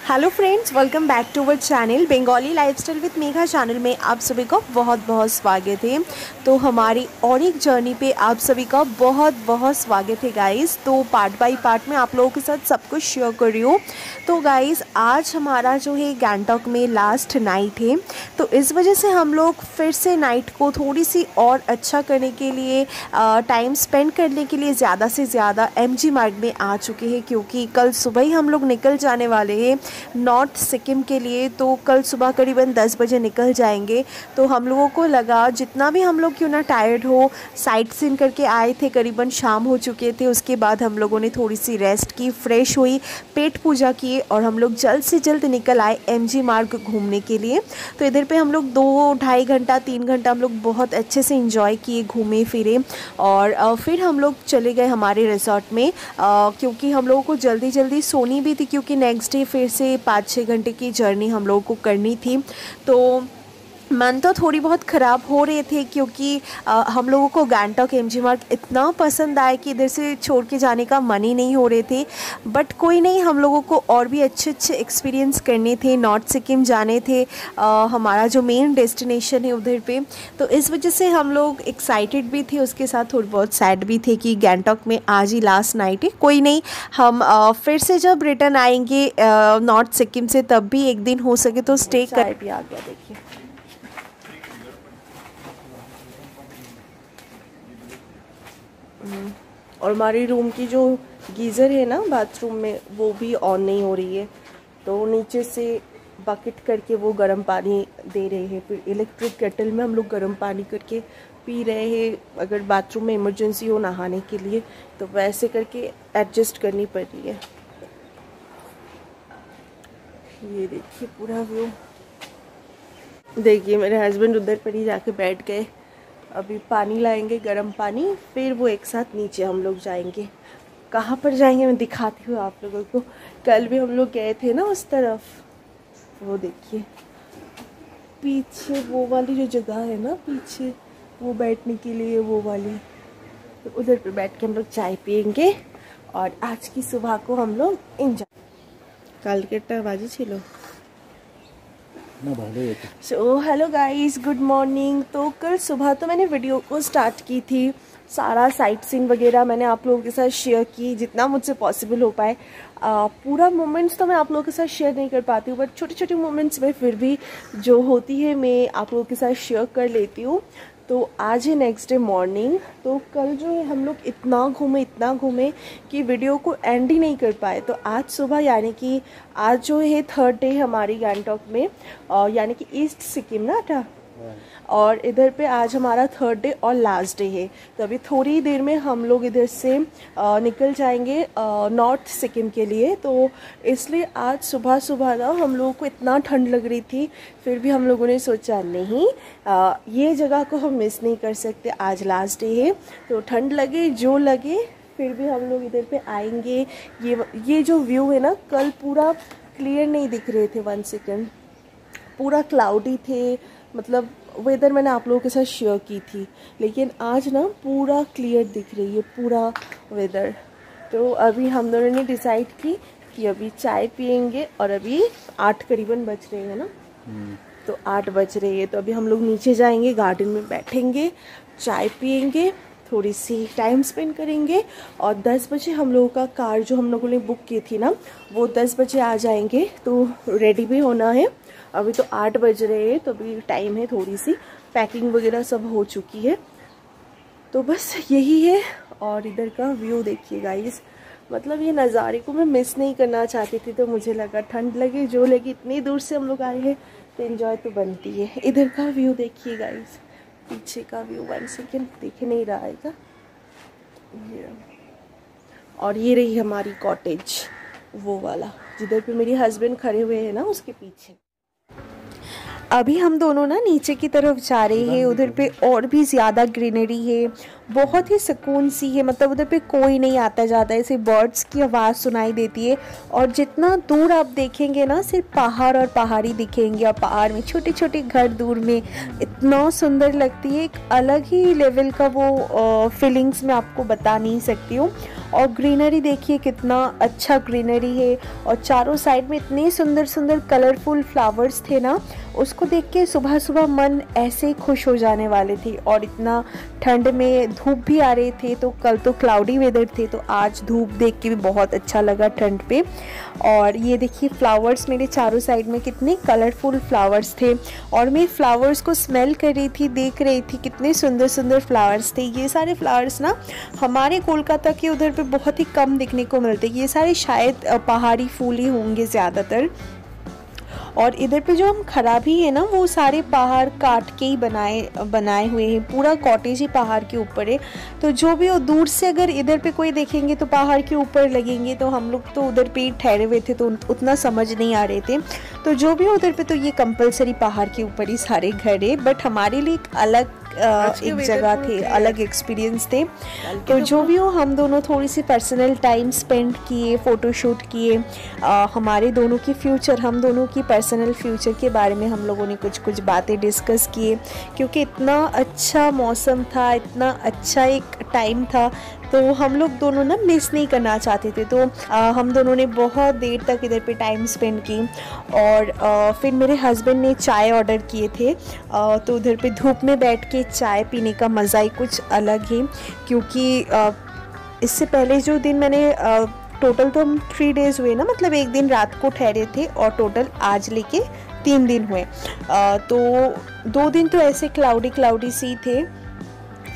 Hello friends, welcome back to our channel Bengali lifestyle with Megha channel में आप सभी का बहुत बहुत स्वागत है। तो हमारी और एक जर्नी पे आप सभी का बहुत बहुत स्वागत है गाइस। तो पार्ट बाय पार्ट में आप लोगों के साथ सब कुछ शेयर कर रही हूँ। तो गाइस आज हमारा जो है गैंगटॉक में लास्ट नाइट है, तो इस वजह से हम लोग फिर से नाइट को थोड़ी सी और अच्छा करने के लिए टाइम स्पेंड करने के लिए ज़्यादा से ज़्यादा एमजी मार्ग में आ चुके हैं, क्योंकि कल सुबह ही हम लोग निकल जाने वाले हैं नॉर्थ सिक्किम के लिए। तो कल सुबह करीबन 10 बजे निकल जाएंगे। तो हम लोगों को लगा जितना भी हम लोग क्यों ना टायर्ड हो, साइट सीन करके आए थे, करीबन शाम हो चुके थे। उसके बाद हम लोगों ने थोड़ी सी रेस्ट की, फ्रेश हुई, पेट पूजा किए और हम लोग जल्द से जल्द निकल आए एमजी मार्ग घूमने के लिए। तो इधर पे हम लोग 2-2.5 घंटा 3 घंटा हम लोग बहुत अच्छे से इंजॉय किए, घूमे फिरे और फिर हम लोग चले गए हमारे रिजॉर्ट में, क्योंकि हम लोगों को जल्दी जल्दी सोनी भी थी, क्योंकि नेक्स्ट डे फिर से 5-6 घंटे की जर्नी हम लोगों को करनी थी। तो मन तो थोड़ी बहुत ख़राब हो रहे थे, क्योंकि हम लोगों को गैंगटॉक एमजी मार्ग इतना पसंद आया कि इधर से छोड़ के जाने का मन ही नहीं हो रहे थे। बट कोई नहीं, हम लोगों को और भी अच्छे अच्छे एक्सपीरियंस करने थे, नॉर्थ सिक्किम जाने थे, हमारा जो मेन डेस्टिनेशन है उधर पे। तो इस वजह से हम लोग एक्साइटेड भी थे, उसके साथ थोड़ी बहुत सैड भी थे कि गैंगटॉक में आज ही लास्ट नाइट है। कोई नहीं, हम फिर से जब रिटर्न आएंगे नॉर्थ सिक्किम से, तब भी एक दिन हो सके तो स्टे कर भी आ गया। देखिए और हमारी रूम की जो गीज़र है ना बाथरूम में, वो भी ऑन नहीं हो रही है। तो नीचे से बकेट करके वो गर्म पानी दे रहे हैं, फिर इलेक्ट्रिक केटल में हम लोग गर्म पानी करके पी रहे हैं। अगर बाथरूम में इमरजेंसी हो नहाने के लिए तो वैसे करके एडजस्ट करनी पड़ रही है। ये देखिए पूरा व्यू। देखिए मेरे हस्बैंड उधर पर ही जाके बैठ गए, अभी पानी लाएंगे गर्म पानी, फिर वो एक साथ नीचे हम लोग जाएंगे। कहाँ पर जाएंगे मैं दिखाती हूँ आप लोगों को। कल भी हम लोग गए थे ना उस तरफ, वो देखिए पीछे वो वाली जो जगह है ना पीछे, वो बैठने के लिए वो वाली, तो उधर पे बैठ के हम लोग चाय पियेंगे और आज की सुबह को हम लोग एंजॉय। कल के बाजी छिलो। So hello guys, good morning. तो कल सुबह तो मैंने वीडियो को स्टार्ट की थी, सारा साइट सीन वगैरह मैंने आप लोगों के साथ शेयर की जितना मुझसे पॉसिबल हो पाए। पूरा मोमेंट्स तो मैं आप लोगों के साथ शेयर नहीं कर पाती हूँ, बट छोटे छोटे मोमेंट्स में फिर भी जो होती है मैं आप लोगों के साथ शेयर कर लेती हूँ। तो आज है नेक्स्ट डे मॉर्निंग। तो कल जो है हम लोग इतना घूमे कि वीडियो को एंड ही नहीं कर पाए। तो आज सुबह यानी कि आज जो है थर्ड डे हमारी गैंगटॉक में, यानी कि ईस्ट सिक्किम ना था, और इधर पे आज हमारा थर्ड डे और लास्ट डे है। तो अभी थोड़ी देर में हम लोग इधर से निकल जाएंगे नॉर्थ सिक्किम के लिए। तो इसलिए आज सुबह सुबह ना हम लोगों को इतना ठंड लग रही थी, फिर भी हम लोगों ने सोचा नहीं, ये जगह को हम मिस नहीं कर सकते, आज लास्ट डे है। तो ठंड लगे जो लगे, फिर भी हम लोग इधर पे आएंगे। ये जो व्यू है ना, कल पूरा क्लियर नहीं दिख रहे थे, 1 सेकेंड पूरा क्लाउडी थे, मतलब वेदर मैंने आप लोगों के साथ शेयर की थी, लेकिन आज ना पूरा क्लियर दिख रही है पूरा वेदर। तो अभी हम दोनों ने डिसाइड की कि अभी चाय पियेंगे, और अभी 8 करीबन बज रहे हैं ना, तो 8 बज रहे हैं। तो अभी हम लोग नीचे जाएंगे, गार्डन में बैठेंगे, चाय पियेंगे, थोड़ी सी टाइम स्पेंड करेंगे, और 10 बजे हम लोगों का कार जो हम लोगों ने बुक की थी ना, वो 10 बजे आ जाएंगे। तो रेडी भी होना है। अभी तो 8 बज रहे हैं, तो अभी टाइम है, थोड़ी सी पैकिंग वगैरह सब हो चुकी है। तो बस यही है। और इधर का व्यू देखिए गाइस, मतलब ये नज़ारे को मैं मिस नहीं करना चाहती थी, तो मुझे लगा ठंड लगे जो लगे, इतनी दूर से हम लोग आए हैं तो एंजॉय तो बनती है। इधर का व्यू देखिए गाइस, पीछे का व्यू 1 सेकेंड दिख नहीं रहा है। और ये रही हमारी कॉटेज, वो वाला जिधर पे मेरे हस्बैंड खड़े हुए हैं ना, उसके पीछे। अभी हम दोनों ना नीचे की तरफ जा रहे हैं, उधर पे और भी ज़्यादा ग्रीनरी है, बहुत ही सुकून सी है, मतलब उधर पे कोई नहीं आता जाता है, सिर्फ बर्ड्स की आवाज़ सुनाई देती है। और जितना दूर आप देखेंगे ना सिर्फ पहाड़ और पहाड़ी दिखेंगे, और पहाड़ में छोटे छोटे घर दूर में, इतना सुंदर लगती है। एक अलग ही लेवल का वो फीलिंग्स मैं आपको बता नहीं सकती हूँ। और ग्रीनरी देखिए कितना अच्छा ग्रीनरी है, और चारों साइड में इतने सुंदर सुंदर कलरफुल फ्लावर्स थे ना, उसको देख के सुबह सुबह मन ऐसे ही खुश हो जाने वाले थे। और इतना ठंड में धूप भी आ रहे थे, तो कल तो क्लाउडी वेदर थे, तो आज धूप देख के भी बहुत अच्छा लगा ठंड पे। और ये देखिए फ्लावर्स मेरे चारों साइड में कितने कलरफुल फ्लावर्स थे, और मैं फ्लावर्स को स्मेल कर रही थी, देख रही थी कितने सुंदर सुंदर फ्लावर्स थे। ये सारे फ्लावर्स ना हमारे कोलकाता के उधर पे बहुत ही कम दिखने को मिलते, ये सारे शायद पहाड़ी फूल ही होंगे ज़्यादातर। और इधर पे जो हम खराबी है ना, वो सारे पहाड़ काट के ही बनाए हुए हैं, पूरा कॉटेज ही पहाड़ के ऊपर है। तो जो भी हो, दूर से अगर इधर पे कोई देखेंगे तो पहाड़ के ऊपर लगेंगे, तो हम लोग तो उधर पे ठहरे हुए थे तो उतना समझ नहीं आ रहे थे। तो जो भी हो उधर पे, तो ये कंपलसरी पहाड़ के ऊपर ही सारे घर है, बट हमारे लिए एक अलग एक जगह थे, अलग एक्सपीरियंस थे। तो जो भी हो, हम दोनों थोड़ी सी पर्सनल टाइम स्पेंड किए, फ़ोटोशूट किए, हमारे दोनों की फ्यूचर, हम दोनों की पर्सनल फ्यूचर के बारे में हम लोगों ने कुछ कुछ बातें डिस्कस किए, क्योंकि इतना अच्छा मौसम था, इतना अच्छा एक टाइम था, तो हम लोग दोनों ना मिस नहीं करना चाहते थे। तो हम दोनों ने बहुत देर तक इधर पे टाइम स्पेंड की। और फिर मेरे हस्बैंड ने चाय ऑर्डर किए थे, तो उधर पे धूप में बैठ के चाय पीने का मज़ा ही कुछ अलग है। क्योंकि इससे पहले जो दिन मैंने टोटल तो हम 3 डेज़ हुए ना, मतलब एक दिन रात को ठहरे थे, और टोटल आज लेके 3 दिन हुए। तो 2 दिन तो ऐसे क्लाउडी सी थे,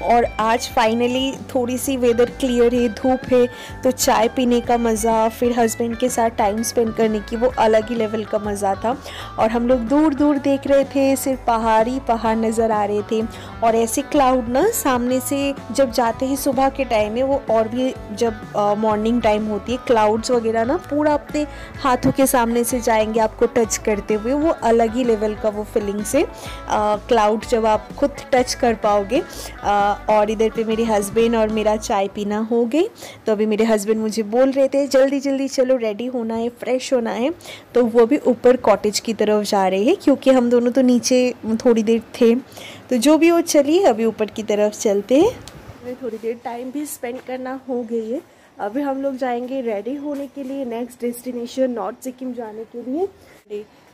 और आज फाइनली थोड़ी सी वेदर क्लियर है, धूप है, तो चाय पीने का मज़ा, फिर हस्बैंड के साथ टाइम स्पेंड करने की, वो अलग ही लेवल का मज़ा था। और हम लोग दूर दूर देख रहे थे, सिर्फ पहाड़ नज़र आ रहे थे। और ऐसे क्लाउड ना सामने से जब जाते हैं सुबह के टाइम में, वो और भी जब मॉर्निंग टाइम होती है, क्लाउड्स वगैरह ना पूरा अपने हाथों के सामने से जाएंगे आपको टच करते हुए, वो अलग ही लेवल का वो फीलिंग से क्लाउड जब आप खुद टच कर पाओगे। और इधर पे मेरे हस्बैंड और मेरा चाय पीना हो गई। तो अभी मेरे हस्बैंड मुझे बोल रहे थे जल्दी जल्दी चलो, रेडी होना है, फ्रेश होना है। तो वो भी ऊपर कॉटेज की तरफ जा रहे हैं, क्योंकि हम दोनों तो नीचे थोड़ी देर थे। तो जो भी हो, चलिए अभी ऊपर की तरफ चलते हैं। थोड़ी देर टाइम भी स्पेंड करना हो गई है। अभी हम लोग जाएंगे रेडी होने के लिए नेक्स्ट डेस्टिनेशन नॉर्थ सिक्किम जाने के लिए।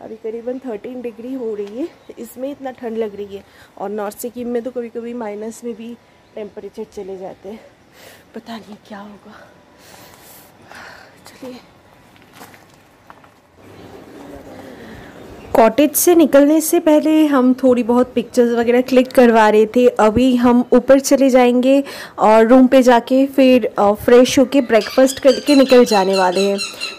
अभी करीबन 13 डिग्री हो रही है, इसमें इतना ठंड लग रही है। और नॉर्थ सिक्किम में तो कभी कभी माइनस में भी टेम्परेचर चले जाते हैं, पता नहीं क्या होगा। चलिए, कॉटेज से निकलने से पहले हम थोड़ी बहुत पिक्चर्स वगैरह क्लिक करवा रहे थे। अभी हम ऊपर चले जाएंगे और रूम पे जाके फिर फ्रेश होके ब्रेकफास्ट करके निकल जाने वाले हैं।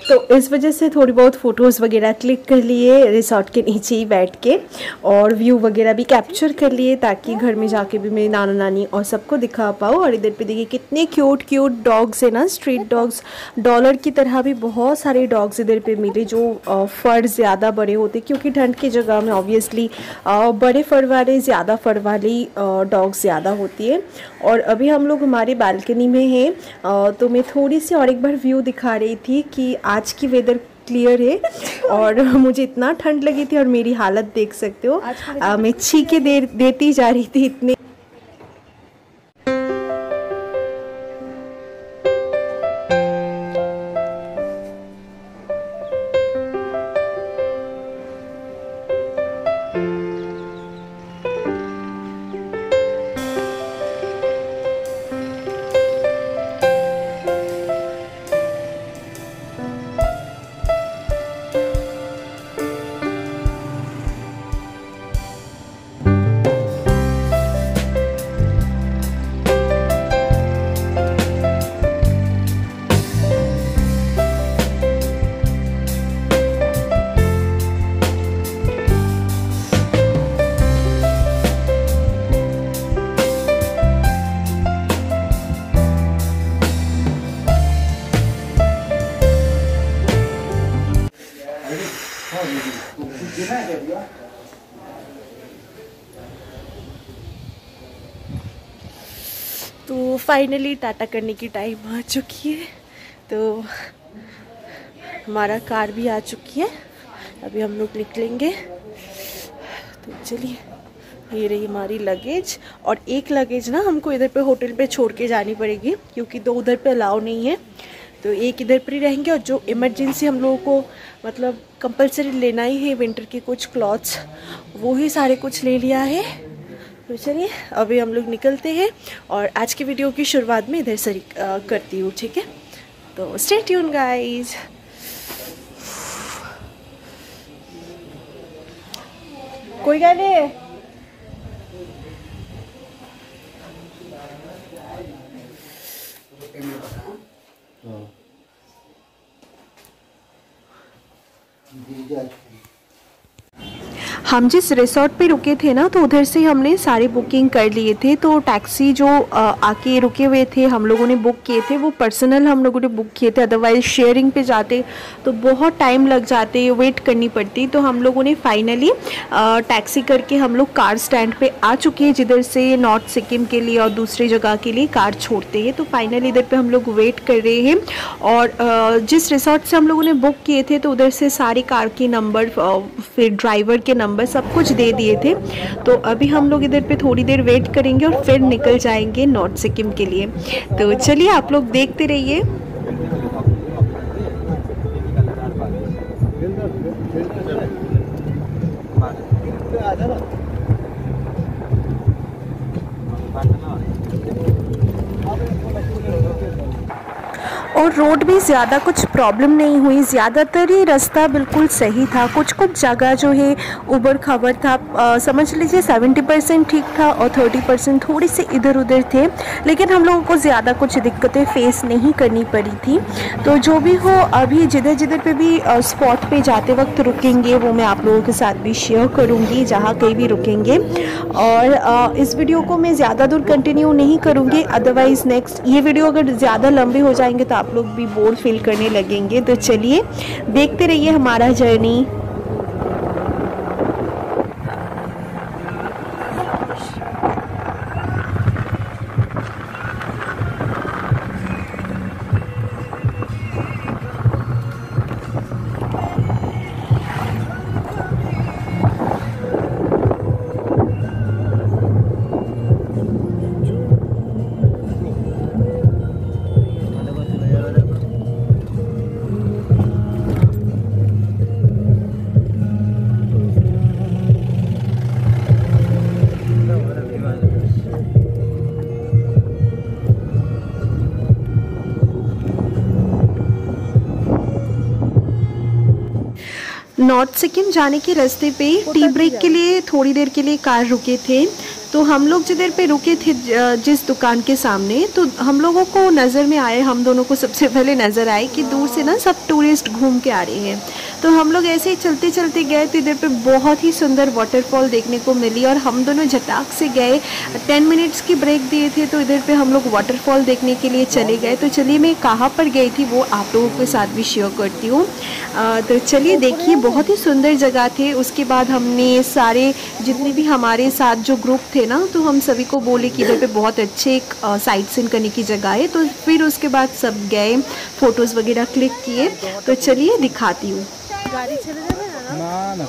तो इस वजह से थोड़ी बहुत फ़ोटोज़ वगैरह क्लिक कर लिए रिसोर्ट के नीचे ही बैठ के, और व्यू वगैरह भी कैप्चर कर लिए, ताकि घर में जाके भी मेरे नाना नानी और सबको दिखा पाऊँ। और इधर पे देखिए कितने क्यूट डॉग्स है ना, स्ट्रीट डॉग्स, डॉलर की तरह भी बहुत सारे डॉग्स इधर पे मिले, जो फर ज़्यादा बड़े होते, क्योंकि ठंड की जगह में ऑब्वियसली बड़े फर वाले, ज़्यादा फर वाली डॉग्स ज़्यादा होती है। और अभी हम लोग हमारे बालकनी में हैं, तो मैं थोड़ी सी और एक बार व्यू दिखा रही थी कि आज की वेदर क्लियर है, और मुझे इतना ठंड लगी थी, और मेरी हालत देख सकते हो, मैं छींके देती जा रही थी इतने। तो फाइनली टाटा करने की टाइम आ चुकी है। तो हमारा कार भी आ चुकी है, अभी हम लोग निकलेंगे। तो चलिए, ये रही हमारी लगेज। और एक लगेज ना हमको इधर पे होटल पे छोड़ के जानी पड़ेगी, क्योंकि 2 उधर पे अलाउ नहीं है। तो एक इधर पर ही रहेंगे, और जो इमरजेंसी हम लोगों को मतलब कंपलसरी लेना ही है, विंटर के कुछ क्लॉथ्स, वो ही सारे कुछ ले लिया है। तो चलिए अभी हम लोग निकलते हैं, और आज की वीडियो की शुरुआत में इधर से करती हूँ, ठीक है। तो स्टे ट्यून गाइज। कोई गाने हम जिस रिसोर्ट पे रुके थे ना, तो उधर से हमने सारी बुकिंग कर लिए थे। तो टैक्सी जो आके रुके हुए थे हम लोगों ने बुक किए थे, वो पर्सनल हम लोगों ने बुक किए थे। अदरवाइज शेयरिंग पे जाते तो बहुत टाइम लग जाते, वेट करनी पड़ती। तो हम लोगों ने फाइनली टैक्सी करके हम लोग कार स्टैंड पे आ चुके हैं, जिधर से नॉर्थ सिक्किम के लिए और दूसरी जगह के लिए कार छोड़ते हैं। तो फाइनली इधर पे हम लोग वेट कर रहे हैं। और जिस रिसोर्ट से हम लोगों ने बुक किए थे, तो उधर से सारी कार के नंबर, फिर ड्राइवर के नंबर, सब कुछ दे दिए थे। तो अभी हम लोग इधर पे थोड़ी देर वेट करेंगे और फिर निकल जाएंगे नॉर्थ सिक्किम के लिए। तो चलिए आप लोग देखते रहिए। और रोड भी ज़्यादा कुछ प्रॉब्लम नहीं हुई, ज़्यादातर ही रास्ता बिल्कुल सही था। कुछ कुछ जगह जो है उबड़ खाबड़ था, समझ लीजिए 70% ठीक था और 30% थोड़ी से इधर उधर थे। लेकिन हम लोगों को ज़्यादा कुछ दिक्कतें फेस नहीं करनी पड़ी थी। तो जो भी हो, अभी जिधर जिधर पे भी स्पॉट पे जाते वक्त रुकेंगे, वो मैं आप लोगों के साथ भी शेयर करूँगी, जहाँ कहीं भी रुकेंगे। और इस वीडियो को मैं ज़्यादा दूर कंटिन्यू नहीं करूँगी, अदरवाइज़ नेक्स्ट ये वीडियो अगर ज़्यादा लंबे हो जाएंगे तो आप लोग भी बोर फील करने लगेंगे। तो चलिए देखते रहिए हमारा जर्नी। नॉर्थ सिक्किम जाने के रास्ते पे टी ब्रेक के लिए थोड़ी देर के लिए कार रुके थे। तो हम लोग जिधर पे रुके थे, जिस दुकान के सामने, तो हम लोगों को नज़र में आए, हम दोनों को सबसे पहले नज़र आए कि दूर से ना सब टूरिस्ट घूम के आ रहे हैं। तो हम लोग ऐसे ही चलते चलते गए, तो इधर पे बहुत ही सुंदर वाटरफॉल देखने को मिली। और हम दोनों झटाक से गए, 10 मिनट्स की ब्रेक दिए थे, तो इधर पे हम लोग वाटरफॉल देखने के लिए चले गए। तो चलिए मैं कहाँ पर गई थी वो आप लोगों के साथ भी शेयर करती हूँ। तो चलिए देखिए, बहुत ही सुंदर जगह थे। उसके बाद हमने सारे जितने भी हमारे साथ जो ग्रुप थे ना, तो हम सभी को बोले कि इधर पे बहुत अच्छे साइट सीन करने की जगह है। तो फिर उसके बाद सब गए, फ़ोटोज़ वगैरह क्लिक किए। तो चलिए दिखाती हूँ। गाड़ी चले जाए ना ना।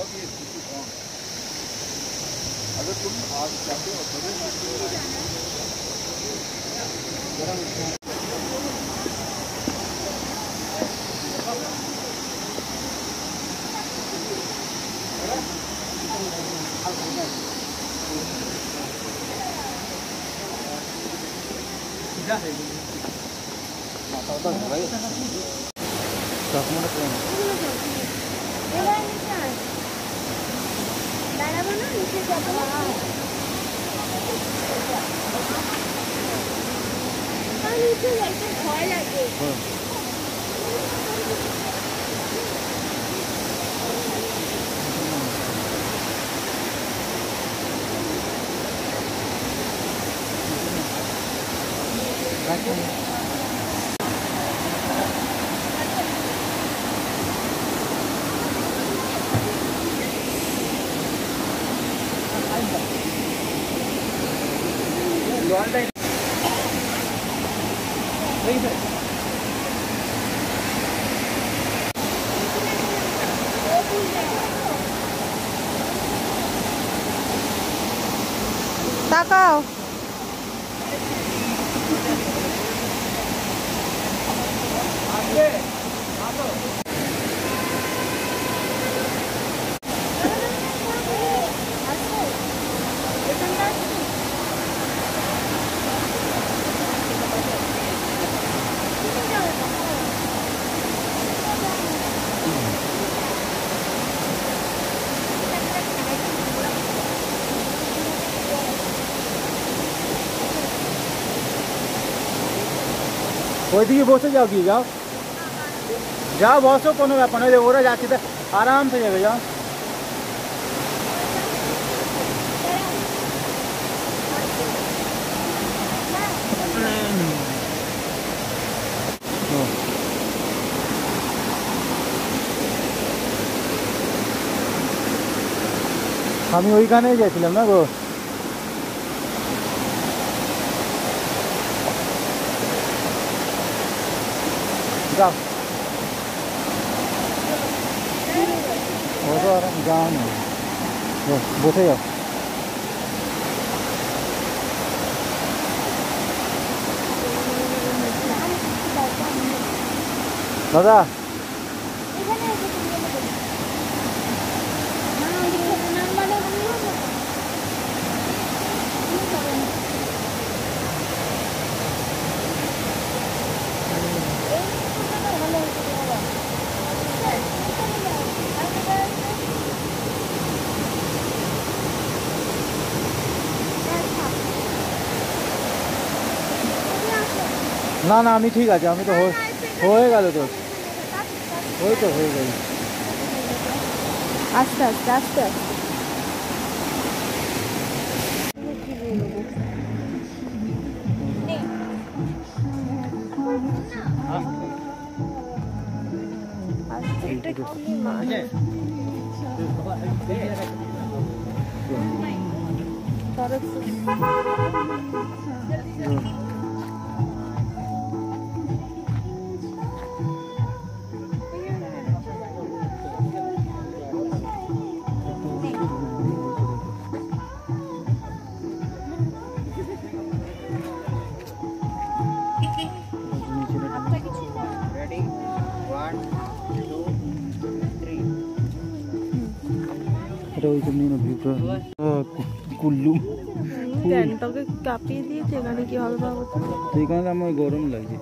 ताकाओ। ওইদিকে বসে যাও, কি যাও যাও, বসো, কোনো ব্যাপার নয়, ওরা যাচ্ছে তো আরামসে যাবে, যাও। আমি ওইখানেই গেছিলাম না গো। যাও, বসো, আরাম, যাও না, বসে যাও। দাদা না না, আমি ঠিক আছে, আমি তো হয়ে গেল তো, ওই তো হয়ে গেল। আস্তে আস্তে আস্তে আস্তে। এটা কি মাছ? কুল্লু গ্যাংটকে কাঁপিয়ে দিয়েছে, এখানে কি হবে বাবু? সেইখানে আমার গরম লাগছে।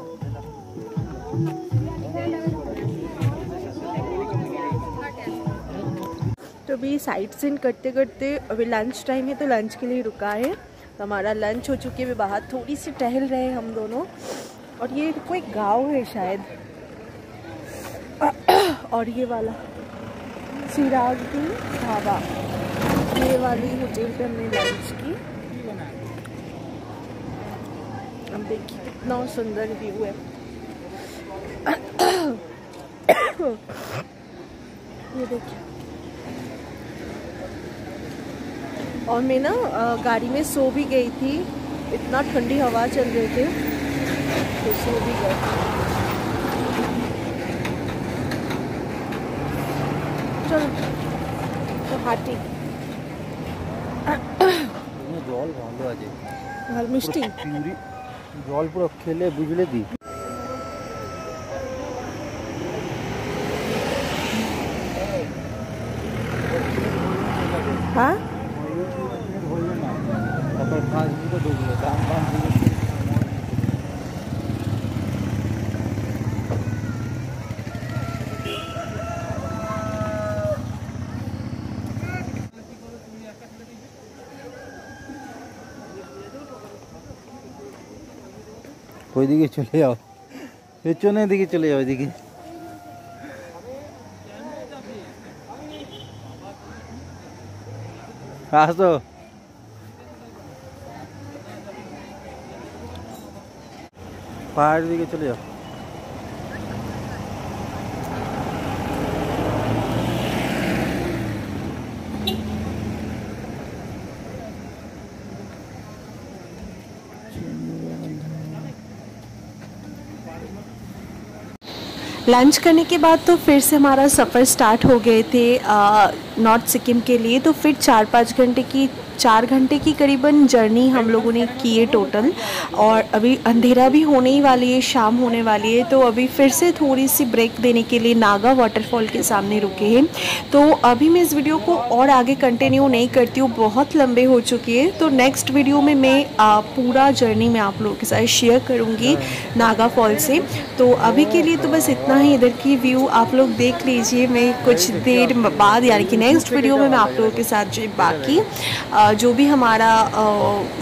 तो अभी साइट सीन करते करते अभी लंच टाइम है, तो लंच के लिए रुका है। तो हमारा लंच हो चुके हैं, बाहर थोड़ी सी टहल रहे हैं हम दोनों। और ये कोई गांव है शायद, और ये वाला सिराजुद्दीन ढाबा, ये वाली होटल पे हमने लंच की। अब देखिए कितना सुंदर व्यू है। ये देखिए, और मैं ना गाड़ी में सो भी गई थी, इतना ठंडी हवा चल रही थी, तो सो भी गई। चलो तो हाटी জল ভালো আছে, ভালো মিষ্টি, জল পুরো খেলে বুঝলে দি। हाँ ওইদিকে চলে যাও, পেছনের দিকে চলে যাও, ওইদিকে। আসো, পাহাড়ের দিকে চলে যাও। लंच करने के बाद तो फिर से हमारा सफ़र स्टार्ट हो गए थे नॉर्थ सिक्किम के लिए। तो फिर 4-5 घंटे की 4 घंटे की करीबन जर्नी हम लोगों ने की है टोटल। और अभी अंधेरा भी होने ही वाली है, शाम होने वाली है, तो अभी फिर से थोड़ी सी ब्रेक देने के लिए नागा वाटरफॉल के सामने रुके हैं। तो अभी मैं इस वीडियो को और आगे कंटिन्यू नहीं करती हूँ, बहुत लंबे हो चुकी है। तो नेक्स्ट वीडियो में मैं पूरा जर्नी में आप लोगों के साथ शेयर करूँगी नागा फॉल से। तो अभी के लिए तो बस इतना ही, इधर की व्यू आप लोग देख लीजिए। मैं कुछ देर बाद यानी कि नेक्स्ट वीडियो में मैं आप लोगों के साथ जो बाकी जो भी हमारा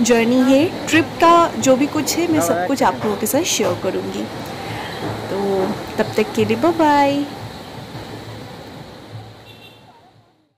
जर्नी है, ट्रिप का जो भी कुछ है, मैं सब कुछ आप लोगों के साथ शेयर करूँगी। तो तब तक के लिए बाय बाय।